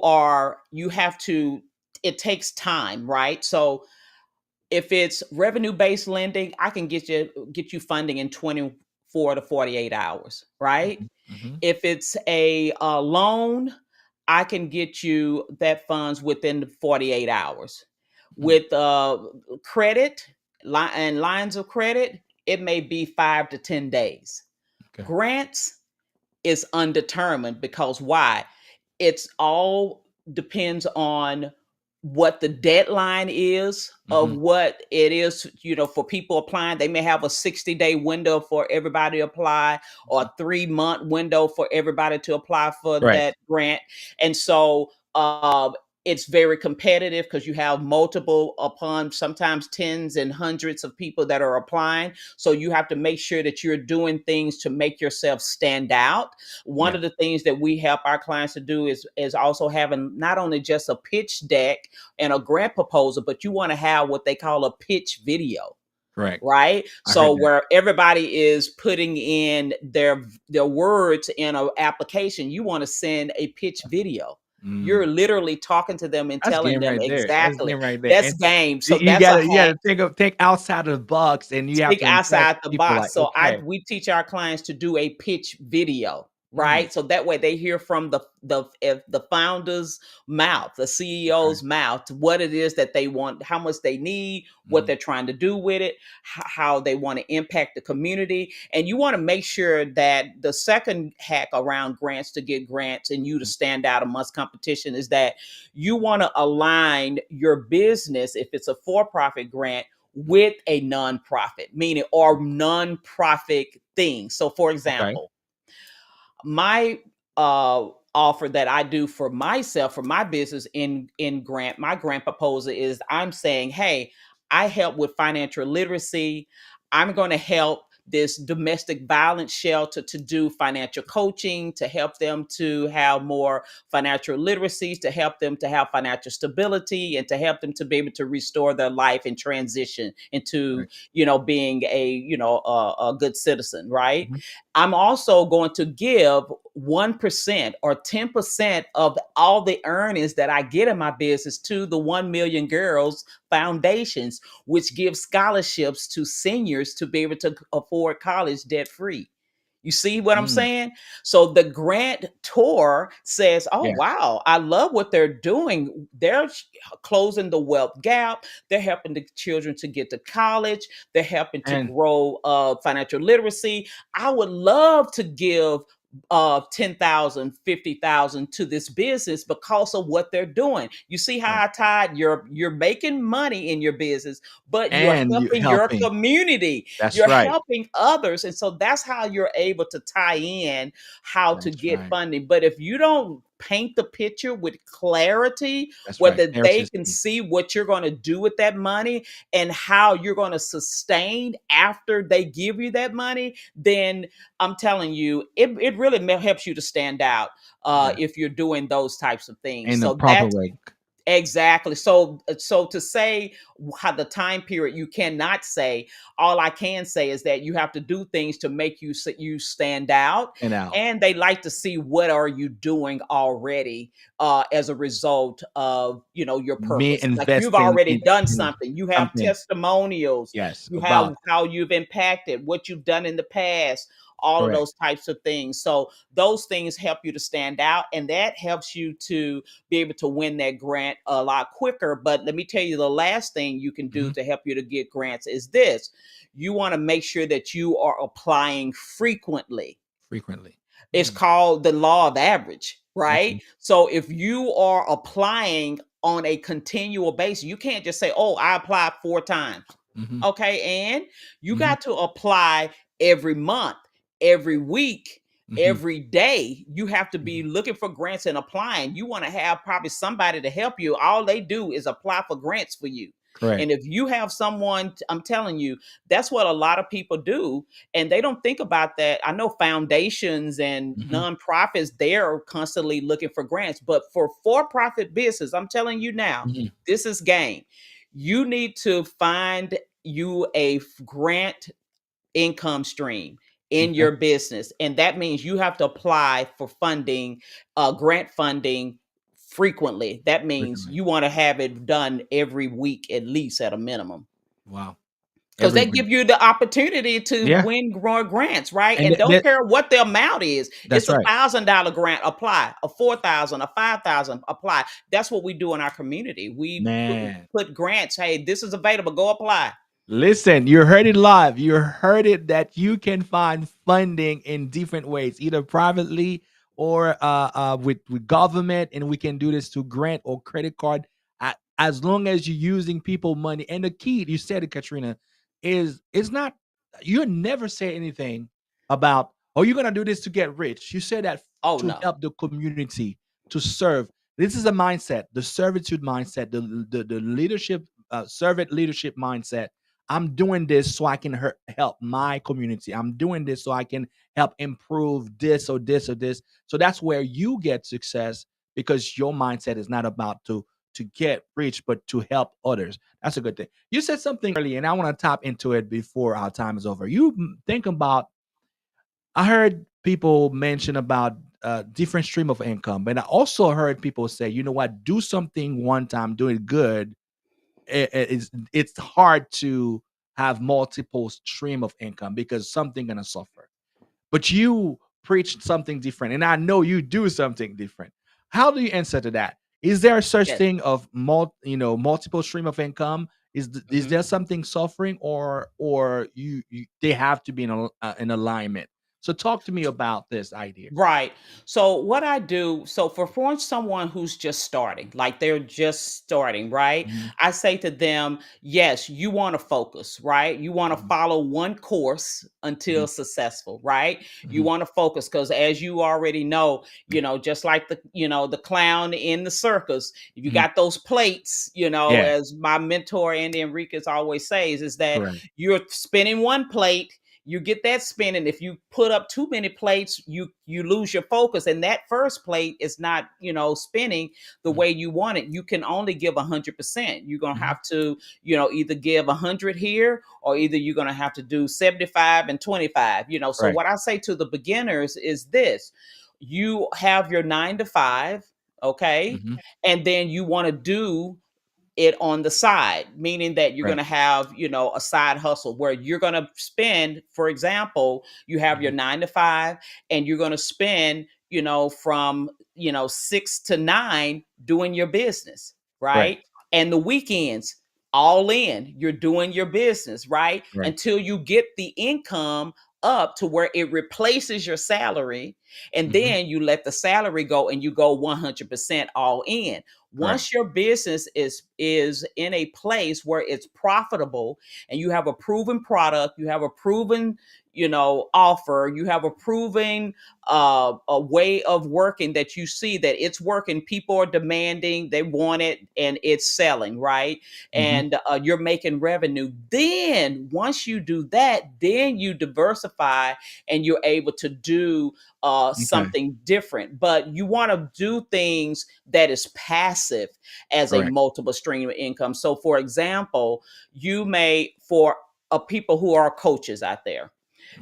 have to, it takes time, right? So, if it's revenue based lending, I can get you funding in 24 to 48 hours, right? mhm, mhm, If it's a loan, I can get you that funds within the 48 hours. mhm. With credit and lines of credit, it may be 5 to 10 days. Okay. Grants is undetermined because why? It's all depends on what the deadline is of Mhm, what it is, for people applying. They may have a 60-day window for everybody to apply, or mhm. a 3-month window for everybody to apply for Right, that grant. And so it's very competitive because you have multiple, upon sometimes tens and hundreds of people that are applying. So you have to make sure that you're doing things to make yourself stand out. One yeah, of the things that we help our clients to do is also having not only just a pitch deck and a grant proposal, but you want to have what they call a pitch video, correct. right? I So heard that. where everybody is putting in their words in an application, you want to send a pitch video. Mm. You're literally talking to them and That's telling game them right there. That's exactly. game right there, That's and game. you So you that's a gotta you hack. gotta think outside of the box, and you have Think to impress outside the people like, box. So I "Okay." we teach our clients to do a pitch video, Mm, right? So that way they hear from the founder's mouth, the okay. CEO's mouth, what it is that they want, how much they need, what Mm, they're trying to do with it, how they want to impact the community. And you want to make sure that the second hack around grants to get grants and you to mm, stand out amongst competition is that you want to align your business, if it's a for-profit grant, with a nonprofit, meaning, or nonprofit thing. So, for okay. example, my offer that I do for myself, for my business in grant, my grant proposal is, I'm saying, hey, I help with financial literacy. I'm going to help this domestic violence shelter to do financial coaching, to help them to have more financial literacies, to help them to have financial stability, and to help them to be able to restore their life and transition into, Right. being a good citizen, right? Mhm, I'm also going to give 1% or 10% of all the earnings that I get in my business to the 1 Million Girls Foundations, which gives scholarships to seniors to be able to afford college debt free. You see what I'm mm, saying? So the grant tour says, oh, yeah, wow, I love what they're doing. They're closing the wealth gap. They're helping the children to get to college. They're helping to and grow financial literacy. I would love to give 10,000, 50,000 to this business because of what they're doing. You see how right, I tied, you're making money in your business, but you're and you helping your helping. community. That's You're right. helping others. And so that's how you're able to tie in how to That's get right. funding. But if you don't paint the picture with clarity, That's right. whether Clarity they is can key. see what you're going to do with that money and how you're going to sustain after they give you that money, then I'm telling you, it really helps you to stand out Yeah, if you're doing those types of things. in the So proper that's way. exactly. So to say how the time period, you cannot say. All I can say is that you have to do things to make you stand out, And out. and they like to see what are you doing already as a result of your Me purpose. Like you've investing already done in something. You have something. testimonials. Yes, You have about how you've impacted, what you've done in the past. all of Correct. those types of things. So those things help you to stand out, and that helps you to be able to win that grant a lot quicker. But let me tell you, the last thing you can do Mhm. to help you to get grants is this: you want to make sure that you are applying frequently. Frequently. It's Mm. called the law of average, right? Okay. So if you are applying on a continual basis, you can't just say, "Oh, I applied 4 times." Mhm. Okay, and you Mhm. got to apply every month, every week, Mhm. every day. You have to be Mhm. looking for grants and applying. You want to have probably somebody to help you. All they do is apply for grants for you. Correct. And if you have someone, I'm telling you, that's what a lot of people do. And they don't think about that. I know foundations and Mhm. nonprofits, they're constantly looking for grants. But for profit business, I'm telling you now, Mhm. this is game. You need to find you a grant income stream in Okay. your business, and that means you have to apply for funding, grant funding, frequently. That means Frequently. you want to have it done every week, at least at a minimum, Wow. because Every they week. give you the opportunity to Yeah. win more grants, right? And And don't that care what the amount is. that's It's a right. $1,000 grant, apply. A 4,000, a 5,000, apply. That's what we do in our community. We Man. put grants. Hey, this is available. Go apply. Listen, you heard it live. You heard it that you can find funding in different ways, either privately or with government, and we can do this to grant or credit card. As long as you're using people money. And the key, you said it, Katrina, is it's not. You never say anything about, oh, you're gonna do this to get rich. You said that Oh to no. help the community, to serve. This is a mindset, the servitude mindset, the leadership, servant leadership mindset. I'm doing this so I can help my community. I'm doing this so I can help improve this or this or this. So that's where you get success, because your mindset is not about to get rich, but to help others. That's a good thing. You said something earlier, and I want to tap into it before our time is over. You think about. I heard people mention about different stream of income, but I also heard people say, you know what, do something one time, do it good, it's hard to have multiple stream of income because something gonna suffer. But you preach something different, and I know you do something different. How do you answer to that? Is there such Yes. thing of multiple stream of income? Is Mhm. there something suffering, or you they have to be in alignment? So talk to me about this idea. Right. So what I do, so for someone who's just starting, like they're just starting, right? Mhm, I say to them, yes, you want to focus, right? You want to mhm, follow one course mhm, until successful, right? You mhm, want to focus because as you already know, just like the clown in the circus, if you mhm. got those plates, Yeah, as my mentor Andy Enriquez always says, is that correct. you're spinning one plate, you get that spinning. If you put up too many plates, you lose your focus, and that first plate is not spinning the Mhm, way you want it. You can only give 100%. You're gonna mhm. have to either give 100 here, or either you're gonna have to do 75 and 25. So Right. what I say to the beginners is this: you have your 9 to 5, okay, Mhm, and then you want to do it on the side, meaning that you're going right. to have, a side hustle where you're going to spend, for example, you have your Mhm, 9 to 5, and you're going to spend, from, 6 to 9 doing your business, right, right? And the weekends, all in, you're doing your business, right? right. Until you get the income up to where it replaces your salary. And Mhm, then you let the salary go and you go 100% all in. correct. Once your business is in a place where it's profitable, and you have a proven product, you have a proven offer, you have a proven a way of working that you see that it's working, people are demanding, they want it, and it's selling, right? Mhm, And you're making revenue. Then once you do that, then you diversify, and you're able to do okay, something different. But you want to do things that is passive as a correct. multiple stream of income. So, for example, you may, for people who are coaches out there,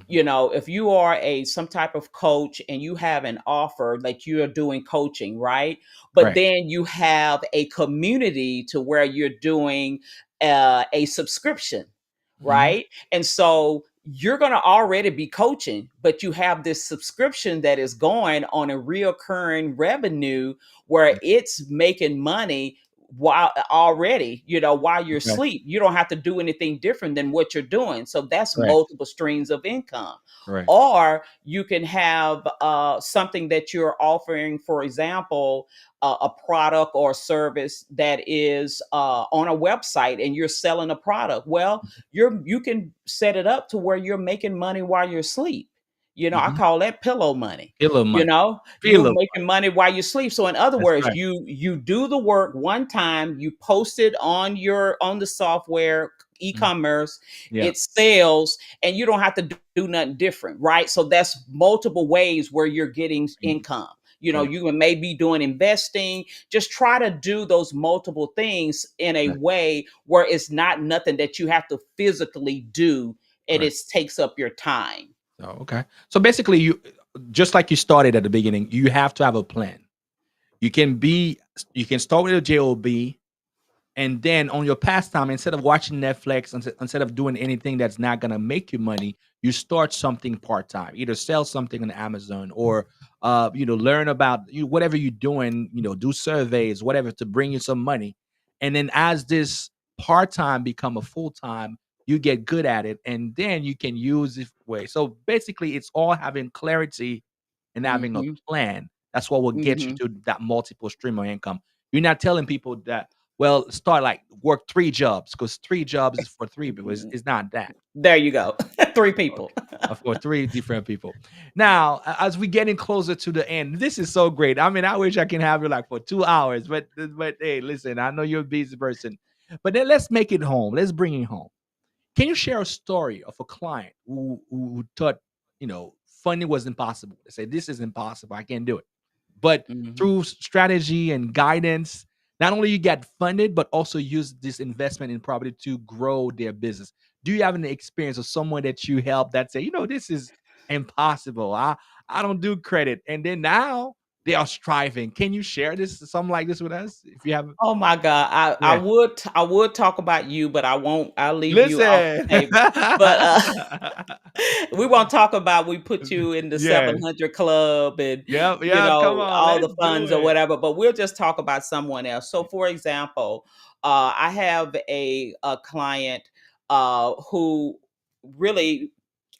Mhm, if you are a some type of coach and you have an offer like you are doing coaching, right? But right. then you have a community to where you're doing a subscription, Mhm, right? And so you're going to already be coaching, but you have this subscription that is going on a reoccurring revenue where Right. it's making money while already, while you're Okay. asleep. You don't have to do anything different than what you're doing. So that's Correct. multiple streams of income. Correct. Or you can have something that you're offering, for example, a product or service that is on a website and you're selling a product. Well, you can set it up to where you're making money while you're asleep. I Mhm. call that pillow money. Pillow money. You're Pillow making money. money while you sleep. So in other That's words, right. you do the work one time, you post it on the software, Mhm. e-commerce, Yeah. it sells, and you don't have to do nothing different, right? So that's multiple ways where you're getting Mhm. income. Right. You may be doing investing. Just try to do those multiple things in a Right. way where it's not nothing that you have to physically do, and Right. it takes up your time. Oh, okay. So basically, you just like you started at the beginning, you have to have a plan. You can be you can start with a job, and then on your pastime, instead of watching Netflix, instead of doing anything that's not gonna make you money, you start something part time. Either sell something on Amazon or learn about whatever you're doing. Do surveys, whatever, to bring you some money. And then as this part time become a full time, you get good at it, and then you can use it way. So basically, it's all having clarity and having a Mhm. plan. That's what will get you Mhm. to that multiple stream of income. You're not telling people that, well, start like work 3 jobs, because 3 jobs is for 3 people. It's not that. There you go. Three people. Okay. For 3 different people. Now, as we getting closer to the end, this is so great. I mean, I wish I can have you like for 2 hours, but hey, listen, I know you're a busy person. But then let's make it home. Let's bring it home. Can you share a story of a client who thought, funding was impossible? They say, "This is impossible. I can't do it." But Mhm. through strategy and guidance, not only you get funded, but also use this investment in property to grow their business. Do you have any experience of someone that you help that say, this is impossible? I don't do credit, and then now they are striving. Can you share this something like this with us if you have? Oh my God. Yeah, I would talk about you, but I won't. I'll leave you off listen. the table. But we won't talk about we put you in the Yes. 700 club and Yep. Yeah. Come on. all Let's the do funds or it. whatever, but we'll just talk about someone else. So for example, I have a client who really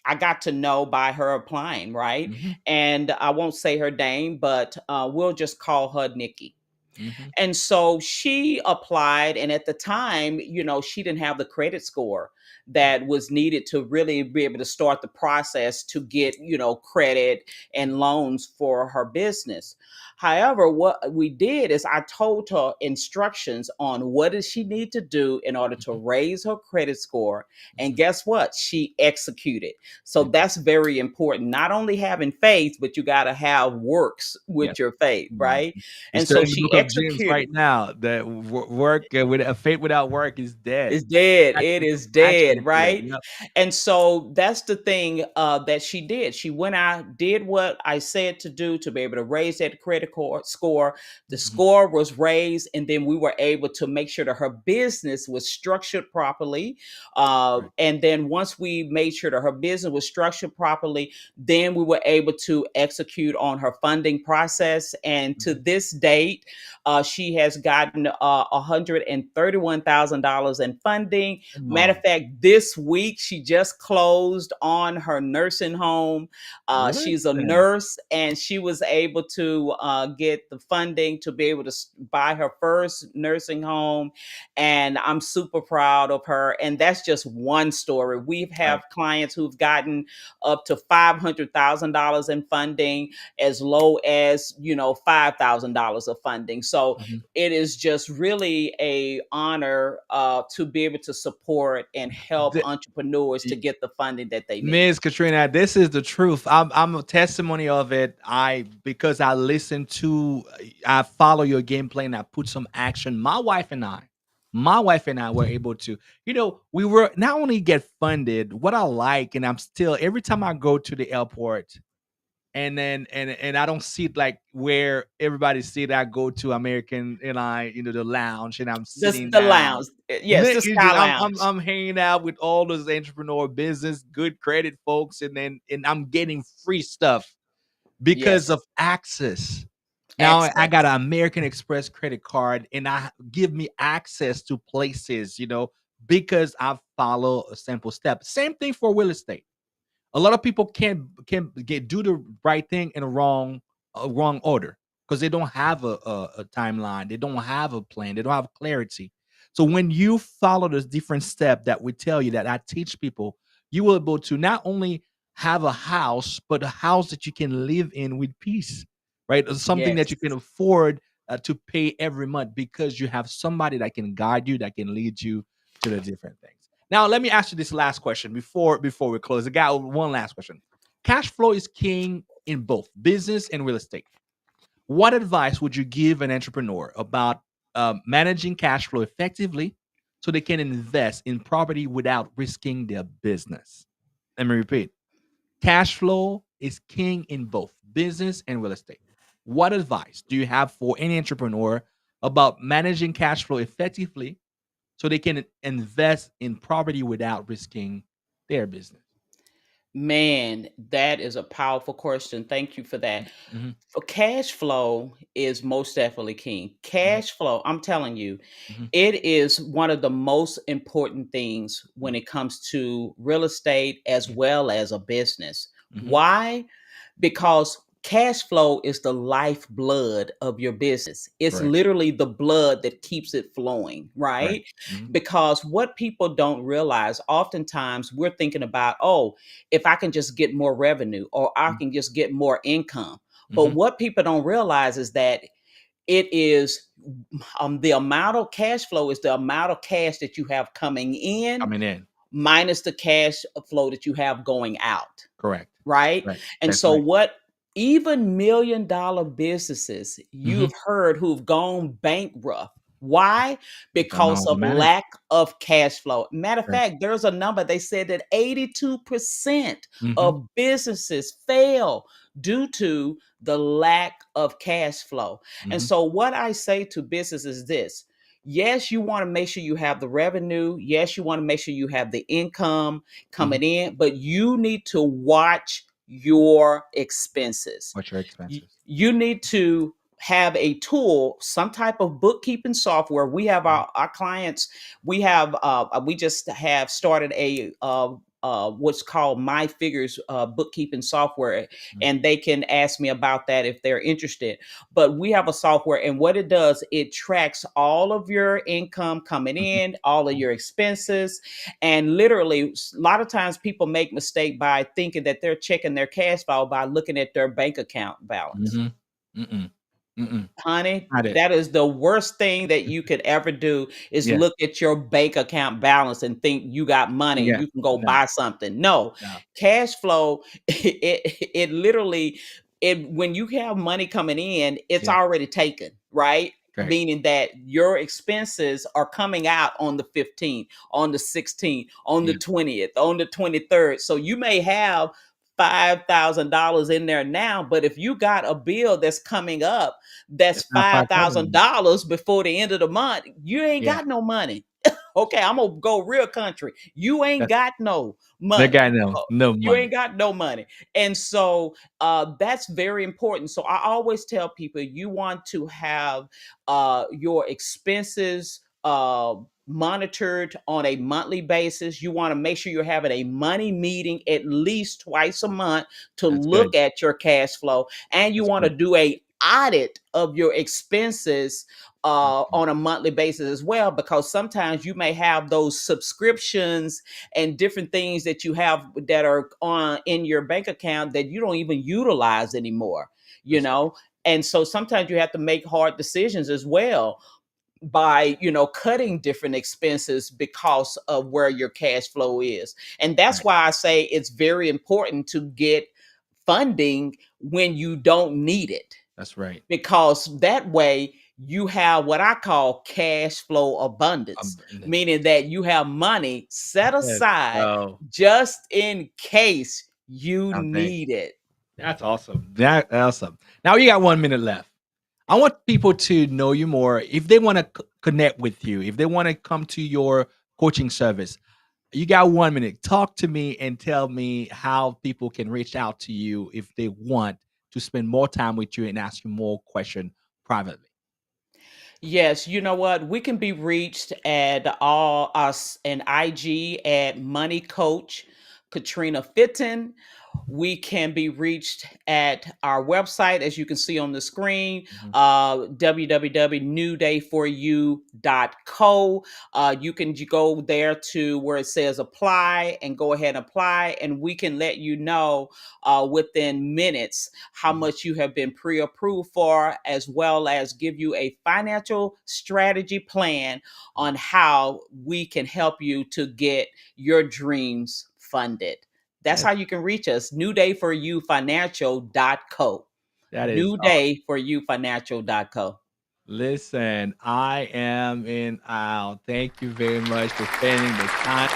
I got to know by her applying, right? Mhm. And I won't say her name, but we'll just call her Nikki. Mhm. And so she applied, and at the time, she didn't have the credit score that was needed to really be able to start the process to get, credit and loans for her business. However, what we did is I told her instructions on what does she need to do in order to Mhm. raise her credit score. And Mhm. guess what? She executed. So Mhm. that's very important. Not only having faith, but you got to have works Yes. with your faith, Mhm. right? You're And so studying the she book of James executed. right now. That work with faith without work is dead. It's dead. It Action, is action dead, is dead. right? Yep. And so that's the thing that she did. She went out, did what I said to do to be able to raise that score. The Mhm. score was raised, and then we were able to make sure that her business was structured properly. Right. And then once we made sure that her business was structured properly, then we were able to execute on her funding process. And to Mhm. this date, she has gotten $131,000 in funding. Come Matter of on. fact, this week she just closed on her nursing home. She's a Listen. nurse, and she was able to get the funding to be able to buy her first nursing home. And I'm super proud of her. And that's just one story. We have Right. clients who've gotten up to $500,000 in funding, as low as $5,000 of funding. So Mhm. it is just really a honor to be able to support and help The entrepreneurs to get the funding that they need. Miss Katrina, this is the truth. I'm a testimony of it. Because I listen to, I follow your game plan. I put some action. My wife and I were able to, we were not only get funded. What I like, and I'm still every time I go to the airport, and then and I don't sit like where everybody sit. I go to American Airline, the lounge, and I'm sitting The down. lounge. Yes, the Sky Lounge. I'm hanging out with all those entrepreneur business, good credit folks, and I'm getting free stuff because Yes, of access. Now I got access. an American Express credit card, and I give me access to places, because I follow a simple step. Same thing for real estate. A lot of people can get do the right thing in a wrong order because they don't have a timeline, they don't have a plan, they don't have clarity. So when you follow this different step that we tell you, that I teach people, you will be able to not only have a house, but a house that you can live in with peace, right? Something that Yes. you can afford to pay every month because you have somebody that can guide you, that can lead you to the different things. Now, let me ask you this last question before we close. I got one last question. Cash flow is king in both business and real estate. What advice would you give an entrepreneur about managing cash flow effectively so they can invest in property without risking their business? Let me repeat. Cash flow is king in both business and real estate. What advice do you have for any entrepreneur about managing cash flow effectively so they can invest in property without risking their business? Man, that is a powerful question. Thank you for that. Mhm, For cash flow is most definitely king. mhm, Cash flow, I'm telling you, mhm, it is one of the most important things when mhm, it comes to real estate as mhm, well as a business. mhm. Why? Because cash flow is the lifeblood of your business. It's Correct. literally the blood that keeps it flowing, Right. right? Mhm, Because what people don't realize, oftentimes we're thinking about, oh, if I can just get more revenue or I mhm, can just get more income. But mhm. what people don't realize is that it is the amount of cash flow is the amount of cash that you have coming in Coming in. minus the cash flow that you have going out, Correct. right? Right. And That's so right. what even $1 million businesses Mhm. you've heard who've gone bankrupt. Why? They don't know Because how to of manage. lack of cash flow. Matter of Right. fact, there's a number they said that 82% Mhm, of businesses fail due to the lack of cash flow. And mhm, so what I say to business is this: yes, you want to make sure you have the revenue. Yes, you want to make sure you have the income mhm. coming in, but you need to watch your expenses. What's your You, expenses? you need to have a tool, some type of bookkeeping software. We have Mhm, our clients, we just have started a what's called My Figures bookkeeping software, mhm, and they can ask me about that if they're interested. But we have a software, and what it does, it tracks all of your income coming mhm, in, all of your expenses, and literally, a lot of times people make mistake by thinking that they're checking their cash flow by looking at their bank account balance. mhm. Mm-mm. Mm-mm. Honey, Got it. that is the worst thing that you could ever do is Yeah. look at your bank account balance and think you got money and Yeah. you can go No, buy something. No, no. cash flow, it literally, it when you have money coming in, it's Yeah. already taken, right? Correct. Meaning that your expenses are coming out on the 15th, on the 16th, on the Yeah. 20th, on the 23rd. So you may have $5,000 in there now, but if you got a bill that's coming up that's It's not 5,000 anymore. $5,000 before the end of the month, you ain't Yeah. got no money. Okay, I'm gonna go real country. You ain't That's got no the money. guy know. Oh, No you money. ain't got no money. And so that's very important. So I always tell people you want to have your expenses monitored on a monthly basis. You want to make sure you're having a money meeting at least twice a month to That's good. look at your cash flow, and you That's want to good. do a audit of your expenses Mhm. on a monthly basis as well, because sometimes you may have those subscriptions and different things that you have that are on in your bank account that you don't even utilize anymore, you That's right. know. And so sometimes you have to make hard decisions as well by cutting different expenses because of where your cash flow is. And that's Right. why I say it's very important to get funding when you don't need it, That's right. because that way you have what I call cash flow abundance, Abundance. meaning that you have money set Let's aside go. just in case you Something. need it. That's awesome. That awesome. Now you got 1 minute left. I want people to know you more. If they want to connect with you, if they want to come to your coaching service, you got 1 minute. Talk to me and tell me how people can reach out to you if they want to spend more time with you and ask you more questions privately. Yes, you know what? We can be reached at all us and IG at Money Coach Katrina Fitton. We can be reached at our website, as you can see on the screen, Mhm. www.newdayforyou.co. You can go there to where it says apply and go ahead and apply, and we can let you know within minutes how Mhm. much you have been pre approved for, as well as give you a financial strategy plan on how we can help you to get your dreams funded. That's That, how you can reach us. NewdayforyouFinancial.co. that is NewdayforyouFinancial.co. Listen, I am in awe. Thank you very much for spending the time.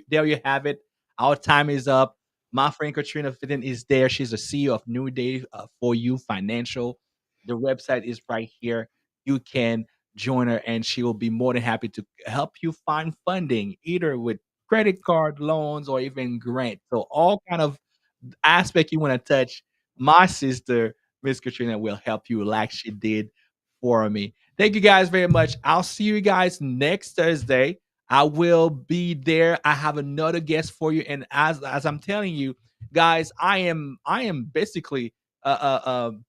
There you have it. Our time is up. My friend Katrina Fitton is there. She's the CEO of New Day for You Financial. The website is right here. You can join her, and she will be more than happy to help you find funding, either with credit card loans or even grant. So all kind of aspect you want to touch, my sister, Miss Katrina, will help you like she did for me. Thank you guys very much. I'll see you guys next Thursday. I will be there. I have another guest for you, and as I'm telling you, guys, I am basically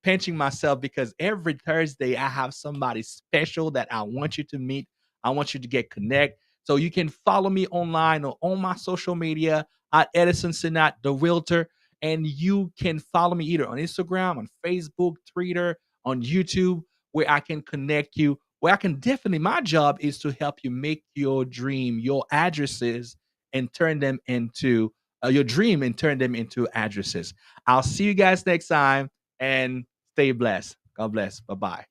pinching myself because every Thursday I have somebody special that I want you to meet. I want you to get connect. So you can follow me online or on my social media at Edison Sinat, the realtor. And you can follow me either on Instagram, on Facebook, Twitter, on YouTube, where I can connect you. Where I can definitely, my job is to help you make your dream, your addresses, and turn them into your dream and turn them into addresses. I'll see you guys next time and stay blessed. God bless. Bye bye.